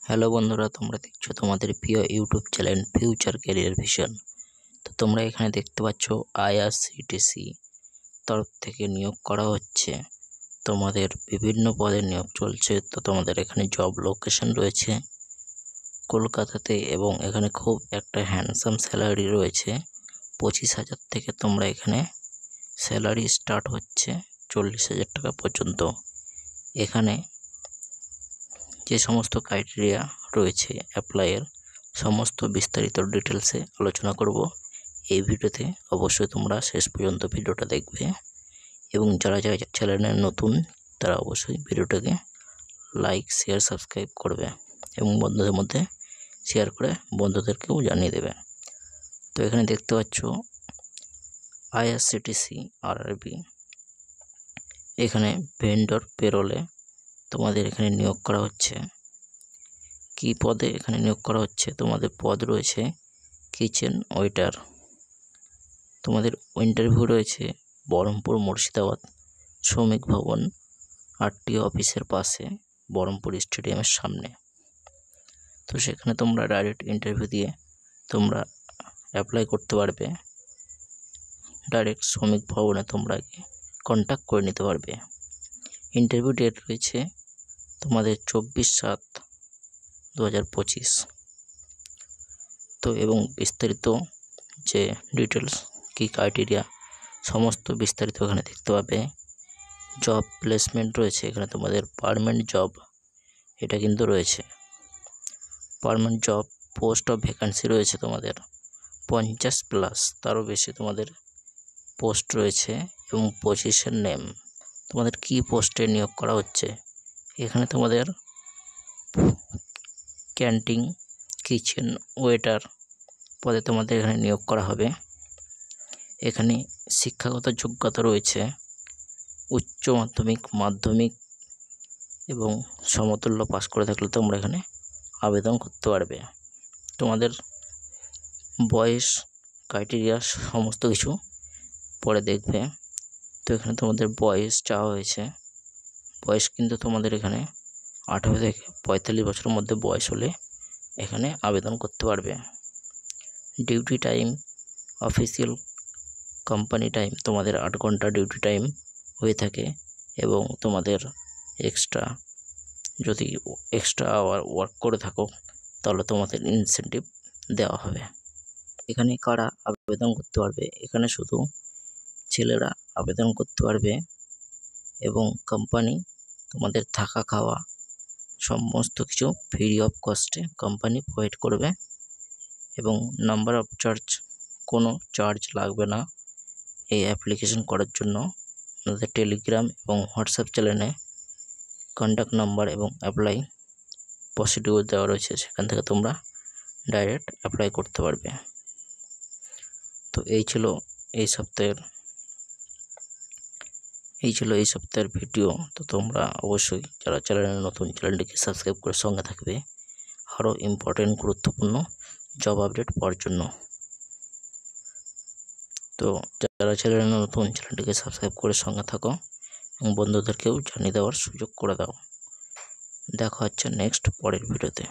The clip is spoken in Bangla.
হ্যালো বন্ধুরা, তোমরা দেখছো তোমাদের প্রিয় YouTube channel future career vision. তো তোমরা এখানে দেখতে পাচ্ছ আইআরসিটিসি তরফ থেকে নিয়োগ করা হচ্ছে। তোমাদের বিভিন্ন পদে নিয়োগ চলছে। তো তোমাদের এখানে জব লোকেশন রয়েছে কলকাতাতে, এবং এখানে খুব একটা হ্যান্ডসাম স্যালারি রয়েছে। 25,000 থেকে তোমরা এখানে স্যালারি স্টার্ট হচ্ছে 40,000 টাকা পর্যন্ত। এখানে যে সমস্ত ক্রাইটেরিয়া রয়েছে অ্যাপ্লাইয়ের সমস্ত বিস্তারিত ডিটেলসে আলোচনা করব এই ভিডিওতে। অবশ্যই তোমরা শেষ পর্যন্ত ভিডিওটা দেখবে, এবং যারা যারা চ্যানেলে নতুন তারা অবশ্যই ভিডিওটাকে লাইক, শেয়ার, সাবস্ক্রাইব করবে এবং বন্ধুদের মধ্যে শেয়ার করে বন্ধুদেরকেও জানিয়ে দেবে। তো এখানে দেখতে পাচ্ছ আইআরসিটিসি আরআরবি, এখানে ভেন্ডর পেরোলে তোমাদের এখানে নিয়োগ করা হচ্ছে। কি পদে এখানে নিয়োগ করা হচ্ছে? তোমাদের পদ রয়েছে কিচেন ওয়েটার। তোমাদের ইন্টারভিউ রয়েছে বহরমপুর মুর্শিদাবাদ শ্রমিক ভবন আরটিও অফিসের পাশে, বহরমপুর স্টেডিয়ামের সামনে। তো সেখানে তোমরা ডাইরেক্ট ইন্টারভিউ দিয়ে তোমরা অ্যাপ্লাই করতে পারবে। ডাইরেক্ট শ্রমিক ভবনে তোমরা কন্ট্যাক্ট করে নিতে পারবে। ইন্টারভিউ ডেট রয়েছে তোমাদের 24/7/2025। তো এবং বিস্তারিত যে ডিটেলস কি ক্রাইটেরিয়া সমস্ত বিস্তারিত এখানে দেখতে পাবে। জব প্লেসমেন্ট রয়েছে এখানে, তোমাদের পার্মানেন্ট জব এটা কিন্তু রয়েছে। Permanent job post of vacancy রয়েছে তোমাদের 50+, তারও বেশি তোমাদের পোস্ট রয়েছে। এবং পজিশন নেম, তোমাদের কি পোস্টে নিয়োগ করা হচ্ছে। এখানে তোমাদের ক্যান্টিন কিচেন ওয়েটার পদে তোমাদের এখানে নিয়োগ করা হবে। এখানে শিক্ষাগত যোগ্যতা রয়েছে উচ্চ মাধ্যমিক, মাধ্যমিক এবং সমতুল্য পাস করে থাকলে তোমরা এখানে আবেদন করতে পারবে। তোমাদের বয়স ক্রাইটেরিয়া সমস্ত কিছু পরে দেখবে। তো এখানে তোমাদের বয়স চাওয়া হয়েছে। বয়স কিন্তু তোমাদের এখানে 18 থেকে 45 বছরের মধ্যে বয়স হলে এখানে আবেদন করতে পারবে। Duty time official company time তোমাদের 8 ঘন্টা ডিউটি টাইম হয়ে থাকে, এবং তোমাদের যদি এক্সট্রা আওয়ার ওয়ার্ক করে থাকো তাহলে তোমাদের ইনসেন্টিভ দেওয়া হবে। এখানে কারা আবেদন করতে পারবে? এখানে শুধু ছেলেরা আবেদন করতে পারবে, এবং কোম্পানি তোমাদের থাকা খাওয়া সমস্ত কিছু ফ্রি অফ কস্টে কোম্পানি প্রোভাইড করবে। এবং নাম্বার অফ চার্জ, কোনো চার্জ লাগবে না এই অ্যাপ্লিকেশন করার জন্য। আমাদের টেলিগ্রাম এবং হোয়াটসঅ্যাপ চ্যানেলে কন্ট্যাক্ট নাম্বার এবং অ্যাপ্লাই প্রসিডিউর দেওয়া রয়েছে, সেখান থেকে তোমরা ডাইরেক্ট অ্যাপ্লাই করতে পারবে। তো এই ছিল এই সপ্তাহের ভিডিও। তো তোমরা অবশ্যই যারা চ্যানেলে নতুন চ্যানেলটিকে সাবস্ক্রাইব করে সঙ্গে থাকবে আরও ইম্পর্টেন্ট গুরুত্বপূর্ণ জব আপডেট পাওয়ার জন্য। তো যারা চ্যানেলে নতুন চ্যানেলটিকে সাবস্ক্রাইব করে সঙ্গে থাকো এবং বন্ধুদেরকেও জানিয়ে দেওয়ার সুযোগ করে দাও। দেখা হচ্ছে নেক্সট পরের ভিডিওতে।